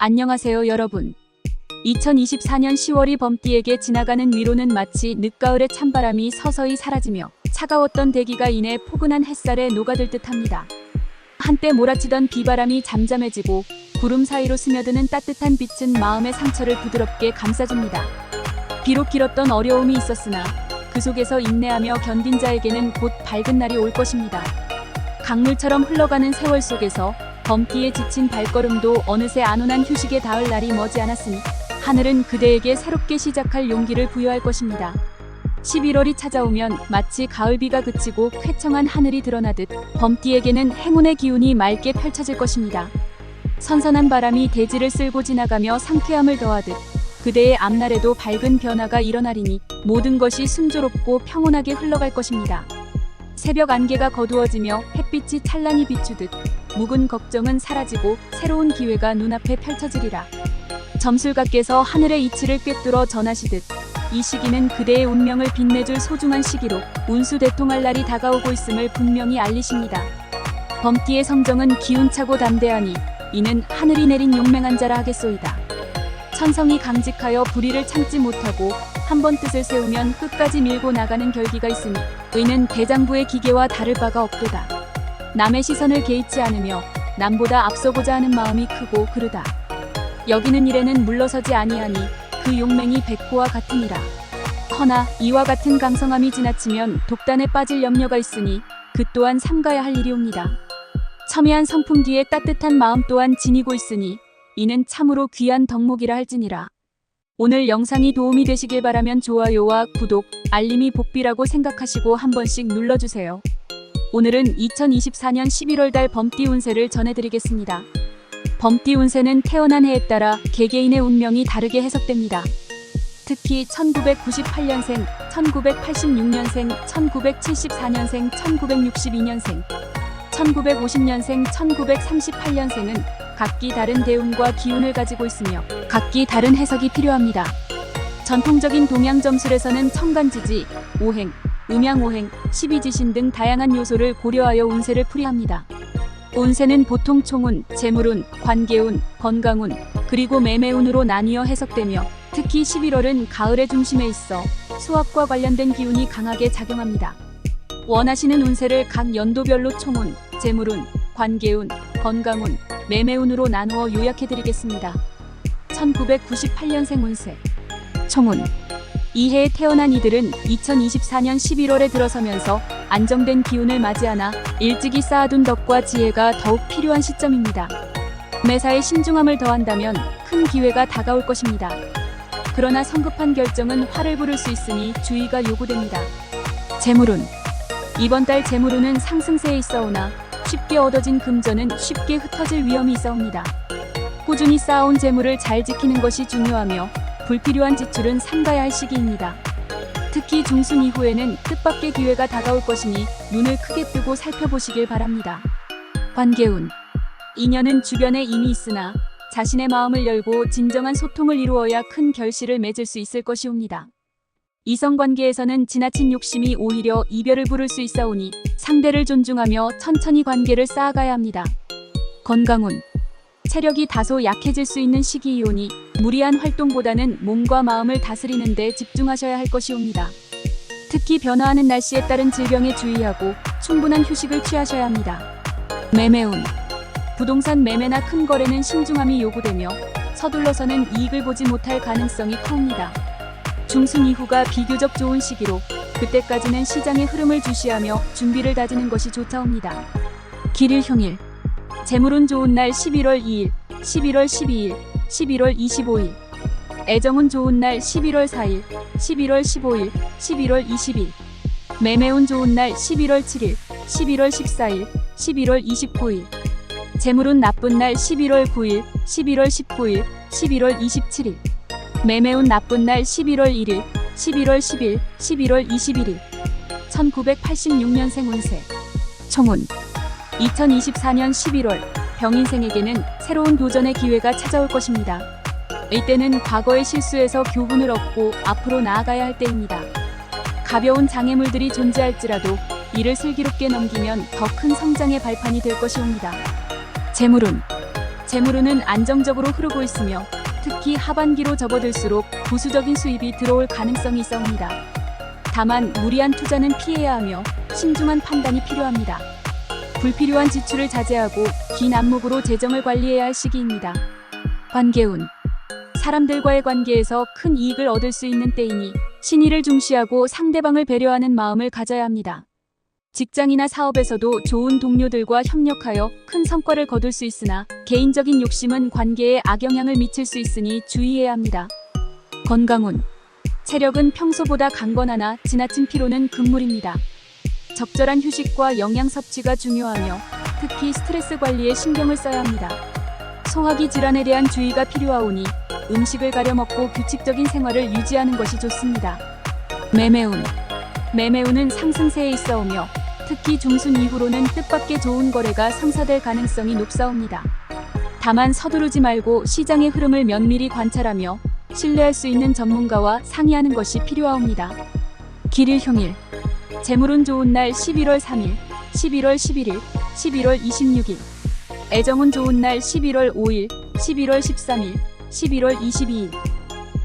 안녕하세요 여러분. 2024년 10월이 범띠에게 지나가는 위로는 마치 늦가을의 찬바람이 서서히 사라지며 차가웠던 대기가 인해 포근한 햇살에 녹아들 듯합니다. 한때 몰아치던 비바람이 잠잠해지고 구름 사이로 스며드는 따뜻한 빛은 마음의 상처를 부드럽게 감싸줍니다. 비록 길었던 어려움이 있었으나 그 속에서 인내하며 견딘 자에게는 곧 밝은 날이 올 것입니다. 강물처럼 흘러가는 세월 속에서 범띠에 지친 발걸음도 어느새 안온한 휴식에 닿을 날이 머지않았으니 하늘은 그대에게 새롭게 시작할 용기를 부여할 것입니다. 11월이 찾아오면 마치 가을비가 그치고 쾌청한 하늘이 드러나듯 범띠에게는 행운의 기운이 맑게 펼쳐질 것입니다. 선선한 바람이 대지를 쓸고 지나가며 상쾌함을 더하듯 그대의 앞날에도 밝은 변화가 일어나리니 모든 것이 순조롭고 평온하게 흘러갈 것입니다. 새벽 안개가 거두어지며 햇빛이 찬란히 비추듯 묵은 걱정은 사라지고 새로운 기회가 눈앞에 펼쳐지리라. 점술가께서 하늘의 이치를 꿰뚫어 전하시듯 이 시기는 그대의 운명을 빛내줄 소중한 시기로 운수대통할 날이 다가오고 있음을 분명히 알리십니다. 범띠의 성정은 기운차고 담대하니 이는 하늘이 내린 용맹한 자라 하겠소이다. 천성이 강직하여 불의를 참지 못하고 한번 뜻을 세우면 끝까지 밀고 나가는 결기가 있으니 의는 대장부의 기계와 다를 바가 없도다. 남의 시선을 개의치 않으며 남보다 앞서고자 하는 마음이 크고 그르다. 여기는 일에는 물러서지 아니하니 그 용맹이 백호와 같으니라. 허나 이와 같은 강성함이 지나치면 독단에 빠질 염려가 있으니 그 또한 삼가야 할 일이옵니다. 첨예한 성품 뒤에 따뜻한 마음 또한 지니고 있으니 이는 참으로 귀한 덕목이라 할지니라. 오늘 영상이 도움이 되시길 바라면 좋아요와 구독, 알림이 복비라고 생각하시고 한 번씩 눌러주세요. 오늘은 2024년 11월 달 범띠 운세를 전해드리겠습니다. 범띠 운세는 태어난 해에 따라 개개인의 운명이 다르게 해석됩니다. 특히 1998년생, 1986년생, 1974년생, 1962년생, 1950년생, 1938년생은 각기 다른 대운과 기운을 가지고 있으며 각기 다른 해석이 필요합니다. 전통적인 동양 점술에서는 천간지지, 오행, 음양오행, 십이지신 등 다양한 요소를 고려하여 운세를 풀이합니다. 운세는 보통 총운, 재물운, 관계운, 건강운, 그리고 매매운으로 나뉘어 해석되며 특히 11월은 가을의 중심에 있어 수학과 관련된 기운이 강하게 작용합니다. 원하시는 운세를 각 연도별로 총운, 재물운, 관계운, 건강운, 매매운으로 나누어 요약해드리겠습니다. 1998년생 운세 총운. 이 해에 태어난 이들은 2024년 11월에 들어서면서 안정된 기운을 맞이하나 일찍이 쌓아둔 덕과 지혜가 더욱 필요한 시점입니다. 매사에 신중함을 더한다면 큰 기회가 다가올 것입니다. 그러나 성급한 결정은 화를 부를 수 있으니 주의가 요구됩니다. 재물운. 이번 달 재물운은 상승세에 있어오나 쉽게 얻어진 금전은 쉽게 흩어질 위험이 있어옵니다. 꾸준히 쌓아온 재물을 잘 지키는 것이 중요하며 불필요한 지출은 삼가야 할 시기입니다. 특히 중순 이후에는 뜻밖의 기회가 다가올 것이니 눈을 크게 뜨고 살펴보시길 바랍니다. 관계운. 인연은 주변에 이미 있으나 자신의 마음을 열고 진정한 소통을 이루어야 큰 결실을 맺을 수 있을 것이옵니다. 이성관계에서는 지나친 욕심이 오히려 이별을 부를 수 있사오니 상대를 존중하며 천천히 관계를 쌓아가야 합니다. 건강운. 체력이 다소 약해질 수 있는 시기이오니 무리한 활동보다는 몸과 마음을 다스리는 데 집중하셔야 할 것이옵니다. 특히 변화하는 날씨에 따른 질병에 주의하고 충분한 휴식을 취하셔야 합니다. 매매운. 부동산 매매나 큰 거래는 신중함이 요구되며 서둘러서는 이익을 보지 못할 가능성이 커옵니다. 중순 이후가 비교적 좋은 시기로 그때까지는 시장의 흐름을 주시하며 준비를 다지는 것이 좋사옵니다. 길일흉일. 재물운 좋은 날 11월 2일, 11월 12일, 11월 25일. 애정운 좋은 날 11월 4일, 11월 15일, 11월 20일. 매매운 좋은 날 11월 7일, 11월 14일, 11월 29일. 재물운 나쁜 날 11월 9일, 11월 19일, 11월 27일. 매매운 나쁜 날 11월 1일, 11월 10일, 11월 21일. 1986년생 운세 총운. 2024년 11월 병인생에게는 새로운 도전의 기회가 찾아올 것입니다. 이때는 과거의 실수에서 교훈을 얻고 앞으로 나아가야 할 때입니다. 가벼운 장애물들이 존재할지라도 이를 슬기롭게 넘기면 더 큰 성장의 발판이 될 것이옵니다. 재물운. 재물운은 안정적으로 흐르고 있으며 특히 하반기로 접어들수록 보수적인 수입이 들어올 가능성이 있어옵니다. 다만 무리한 투자는 피해야 하며 신중한 판단이 필요합니다. 불필요한 지출을 자제하고 긴 안목으로 재정을 관리해야 할 시기입니다. 관계운. 사람들과의 관계에서 큰 이익을 얻을 수 있는 때이니 신의를 중시하고 상대방을 배려하는 마음을 가져야 합니다. 직장이나 사업에서도 좋은 동료들과 협력하여 큰 성과를 거둘 수 있으나 개인적인 욕심은 관계에 악영향을 미칠 수 있으니 주의해야 합니다. 건강운. 체력은 평소보다 강건하나 지나친 피로는 금물입니다. 적절한 휴식과 영양 섭취가 중요하며 특히 스트레스 관리에 신경을 써야 합니다. 소화기 질환에 대한 주의가 필요하오니 음식을 가려 먹고 규칙적인 생활을 유지하는 것이 좋습니다. 매매운. 매매운은 상승세에 있어오며 특히 중순 이후로는 뜻밖의 좋은 거래가 성사될 가능성이 높사옵니다. 다만 서두르지 말고 시장의 흐름을 면밀히 관찰하며 신뢰할 수 있는 전문가와 상의하는 것이 필요하옵니다. 길일흉일. 재물운 좋은 날 11월 3일, 11월 11일, 11월 26일. 애정운 좋은 날 11월 5일, 11월 13일, 11월 22일.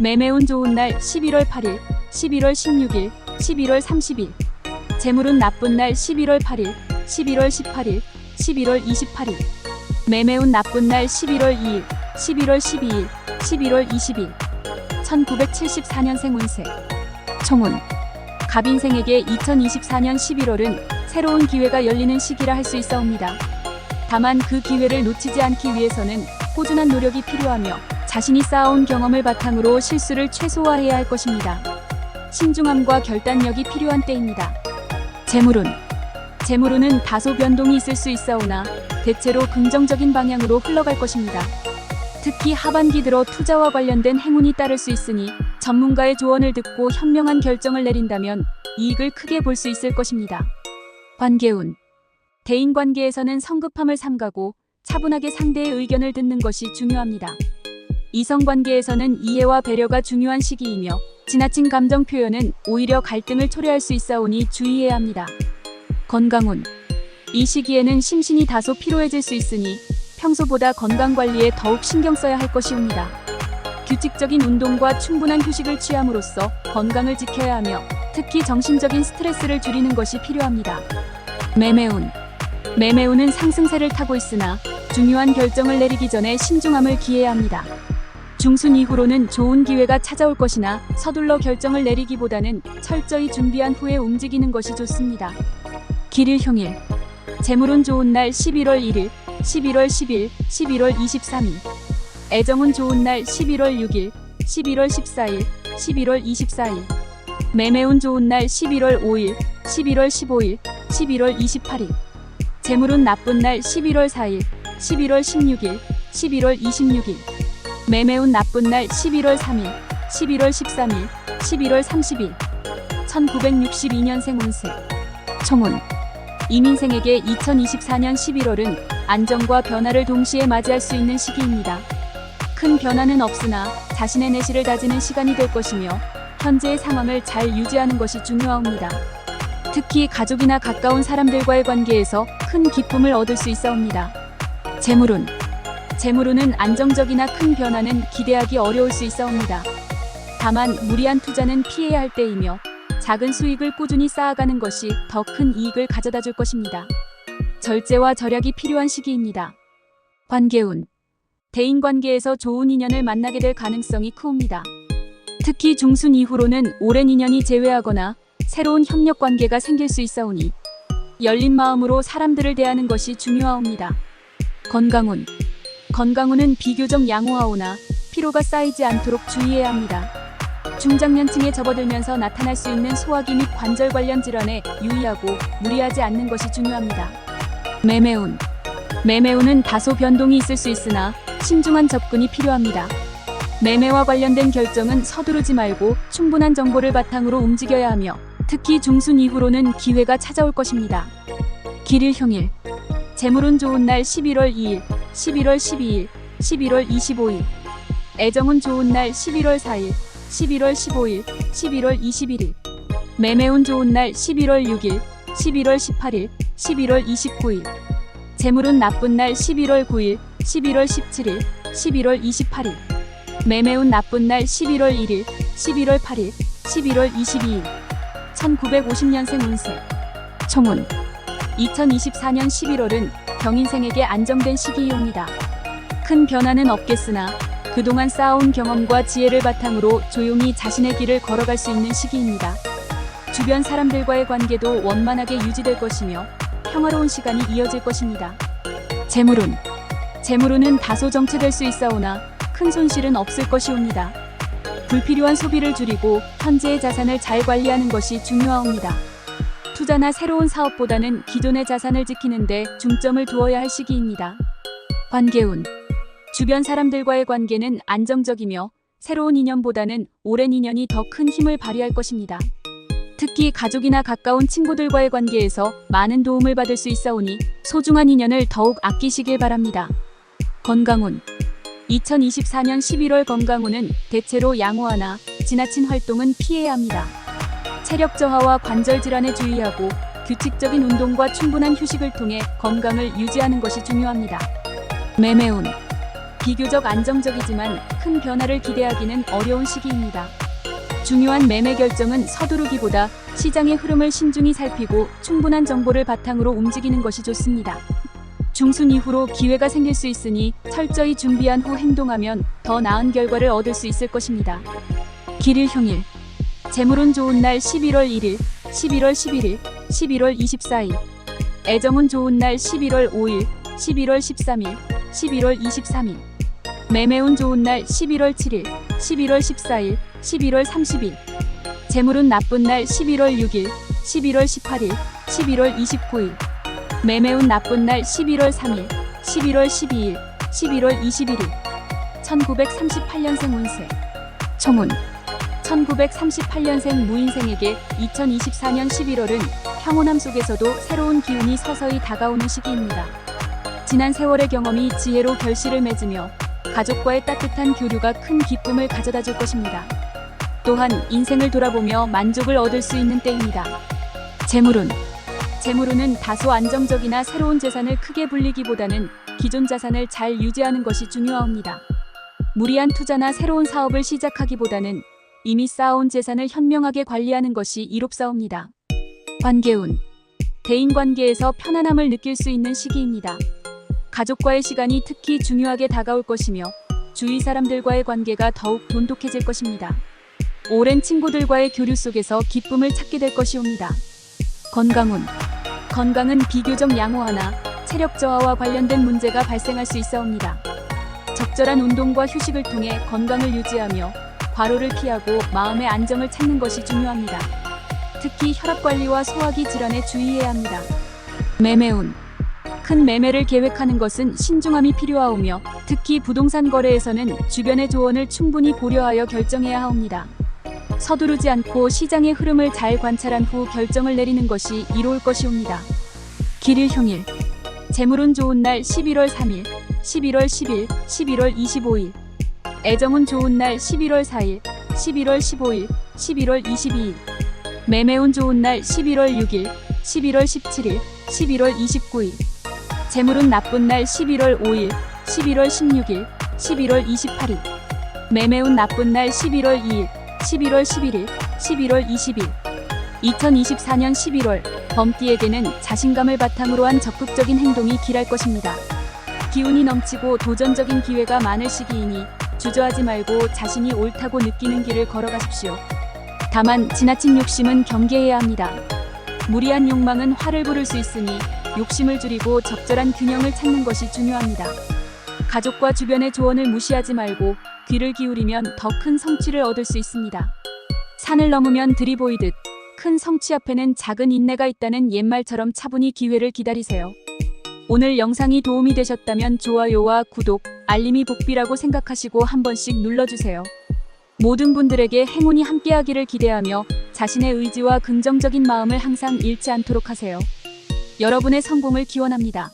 매매운 좋은 날 11월 8일, 11월 16일, 11월 30일. 재물운 나쁜 날 11월 8일, 11월 18일, 11월 28일. 매매운 나쁜 날 11월 2일, 11월 12일, 11월 20일. 1974년생 운세. 총운. 갑인생에게 2024년 11월은 새로운 기회가 열리는 시기라 할 수 있사옵니다. 다만 그 기회를 놓치지 않기 위해서는 꾸준한 노력이 필요하며 자신이 쌓아온 경험을 바탕으로 실수를 최소화해야 할 것입니다. 신중함과 결단력이 필요한 때입니다. 재물운. 재물운은 다소 변동이 있을 수 있사오나 대체로 긍정적인 방향으로 흘러갈 것입니다. 특히 하반기 들어 투자와 관련된 행운이 따를 수 있으니 전문가의 조언을 듣고 현명한 결정을 내린다면 이익을 크게 볼 수 있을 것입니다. 관계운. 대인관계에서는 성급함을 삼가고 차분하게 상대의 의견을 듣는 것이 중요합니다. 이성관계에서는 이해와 배려가 중요한 시기이며 지나친 감정 표현은 오히려 갈등을 초래할 수 있사오니 주의해야 합니다. 건강운. 이 시기에는 심신이 다소 피로해질 수 있으니 평소보다 건강관리에 더욱 신경 써야 할 것이옵니다. 규칙적인 운동과 충분한 휴식을 취함으로써 건강을 지켜야 하며 특히 정신적인 스트레스를 줄이는 것이 필요합니다. 매매운. 매매운은 상승세를 타고 있으나 중요한 결정을 내리기 전에 신중함을 기해야 합니다. 중순 이후로는 좋은 기회가 찾아올 것이나 서둘러 결정을 내리기보다는 철저히 준비한 후에 움직이는 것이 좋습니다. 길일흉일. 재물운 좋은 날 11월 1일, 11월 10일, 11월 23일. 애정운 좋은 날 11월 6일, 11월 14일, 11월 24일. 매매운 좋은 날 11월 5일, 11월 15일, 11월 28일. 재물운 나쁜 날 11월 4일, 11월 16일, 11월 26일. 매매운 나쁜 날 11월 3일, 11월 13일, 11월 30일. 1962년생 운세. 총운. 이민생에게 2024년 11월은 안정과 변화를 동시에 맞이할 수 있는 시기입니다. 큰 변화는 없으나 자신의 내실을 다지는 시간이 될 것이며 현재의 상황을 잘 유지하는 것이 중요합니다. 특히 가족이나 가까운 사람들과의 관계에서 큰 기쁨을 얻을 수 있사옵니다. 재물운. 재물운은 안정적이나 큰 변화는 기대하기 어려울 수 있사옵니다. 다만 무리한 투자는 피해야 할 때이며 작은 수익을 꾸준히 쌓아가는 것이 더 큰 이익을 가져다 줄 것입니다. 절제와 절약이 필요한 시기입니다. 관계운. 대인관계에서 좋은 인연을 만나게 될 가능성이 크옵니다. 특히 중순 이후로는 오랜 인연이 재회하거나 새로운 협력 관계가 생길 수 있사오니 열린 마음으로 사람들을 대하는 것이 중요하옵니다. 건강운. 건강운은 비교적 양호하오나 피로가 쌓이지 않도록 주의해야 합니다. 중장년층에 접어들면서 나타날 수 있는 소화기 및 관절 관련 질환에 유의하고 무리하지 않는 것이 중요합니다. 매매운. 매매운은 다소 변동이 있을 수 있으나 신중한 접근이 필요합니다. 매매와 관련된 결정은 서두르지 말고 충분한 정보를 바탕으로 움직여야 하며 특히 중순 이후로는 기회가 찾아올 것입니다. 길일흉일. 재물운 좋은 날 11월 2일, 11월 12일, 11월 25일. 애정운 좋은 날 11월 4일, 11월 15일, 11월 21일. 매매운 좋은 날 11월 6일, 11월 18일, 11월 29일. 재물운 나쁜 날 11월 9일, 11월 17일, 11월 28일. 매매운 나쁜 날 11월 1일, 11월 8일, 11월 22일. 1950년생 운세. 총운. 2024년 11월은 경인생에게 안정된 시기이옵니다. 큰 변화는 없겠으나 그동안 쌓아온 경험과 지혜를 바탕으로 조용히 자신의 길을 걸어갈 수 있는 시기입니다. 주변 사람들과의 관계도 원만하게 유지될 것이며 평화로운 시간이 이어질 것입니다. 재물운. 재물운은 다소 정체될 수 있사오나 큰 손실은 없을 것이옵니다. 불필요한 소비를 줄이고 현재의 자산을 잘 관리하는 것이 중요하옵니다. 투자나 새로운 사업보다는 기존의 자산을 지키는 데 중점을 두어야 할 시기입니다. 관계운. 주변 사람들과의 관계는 안정적이며 새로운 인연보다는 오랜 인연이 더 큰 힘을 발휘할 것입니다. 특히 가족이나 가까운 친구들과의 관계에서 많은 도움을 받을 수 있사오니 소중한 인연을 더욱 아끼시길 바랍니다. 건강운. 2024년 11월 건강운은 대체로 양호하나 지나친 활동은 피해야 합니다. 체력 저하와 관절 질환에 주의하고 규칙적인 운동과 충분한 휴식을 통해 건강을 유지하는 것이 중요합니다. 매매운. 비교적 안정적이지만 큰 변화를 기대하기는 어려운 시기입니다. 중요한 매매 결정은 서두르기보다 시장의 흐름을 신중히 살피고 충분한 정보를 바탕으로 움직이는 것이 좋습니다. 중순 이후로 기회가 생길 수 있으니 철저히 준비한 후 행동하면 더 나은 결과를 얻을 수 있을 것입니다. 길일 흉일. 재물운 좋은 날 11월 1일, 11월 11일, 11월 24일. 애정운 좋은 날 11월 5일, 11월 13일, 11월 23일. 매매운 좋은 날 11월 7일, 11월 14일, 11월 30일. 재물운 나쁜 날 11월 6일, 11월 18일, 11월 29일. 매매운 나쁜 날 11월 3일, 11월 12일, 11월 21일. 1938년생 운세. 총운. 1938년생 무인생에게 2024년 11월은 평온함 속에서도 새로운 기운이 서서히 다가오는 시기입니다. 지난 세월의 경험이 지혜로 결실을 맺으며 가족과의 따뜻한 교류가 큰 기쁨을 가져다 줄 것입니다. 또한 인생을 돌아보며 만족을 얻을 수 있는 때입니다. 재물운. 재물운은 다소 안정적이나 새로운 재산을 크게 불리기보다는 기존 자산을 잘 유지하는 것이 중요합니다. 무리한 투자나 새로운 사업을 시작하기보다는 이미 쌓아온 재산을 현명하게 관리하는 것이 이롭사옵니다. 관계운. 대인관계에서 편안함을 느낄 수 있는 시기입니다. 가족과의 시간이 특히 중요하게 다가올 것이며 주위 사람들과의 관계가 더욱 돈독해질 것입니다. 오랜 친구들과의 교류 속에서 기쁨을 찾게 될 것이옵니다. 건강운. 건강은 비교적 양호하나 체력 저하와 관련된 문제가 발생할 수 있사옵니다. 적절한 운동과 휴식을 통해 건강을 유지하며 과로를 피하고 마음의 안정을 찾는 것이 중요합니다. 특히 혈압 관리와 소화기 질환에 주의해야 합니다. 매매운. 큰 매매를 계획하는 것은 신중함이 필요하오며 특히 부동산 거래에서는 주변의 조언을 충분히 고려하여 결정해야 하옵니다. 서두르지 않고 시장의 흐름을 잘 관찰한 후 결정을 내리는 것이 이로울 것이옵니다. 길일 흉일. 재물운 좋은 날 11월 3일, 11월 10일, 11월 25일. 애정운 좋은 날 11월 4일, 11월 15일, 11월 22일. 매매운 좋은 날 11월 6일, 11월 17일, 11월 29일. 재물운 나쁜 날 11월 5일, 11월 16일, 11월 28일. 매매운 나쁜 날 11월 2일, 11월 11일, 11월 20일. 2024년 11월, 범띠에게는 자신감을 바탕으로 한 적극적인 행동이 길할 것입니다. 기운이 넘치고 도전적인 기회가 많을 시기이니 주저하지 말고 자신이 옳다고 느끼는 길을 걸어가십시오. 다만 지나친 욕심은 경계해야 합니다. 무리한 욕망은 화를 부를 수 있으니 욕심을 줄이고 적절한 균형을 찾는 것이 중요합니다. 가족과 주변의 조언을 무시하지 말고 귀를 기울이면 더 큰 성취를 얻을 수 있습니다. 산을 넘으면 들이 보이듯 큰 성취 앞에는 작은 인내가 있다는 옛말처럼 차분히 기회를 기다리세요. 오늘 영상이 도움이 되셨다면 좋아요와 구독, 알림이 복비라고 생각하시고 한 번씩 눌러주세요. 모든 분들에게 행운이 함께하기를 기대하며 자신의 의지와 긍정적인 마음을 항상 잃지 않도록 하세요. 여러분의 성공을 기원합니다.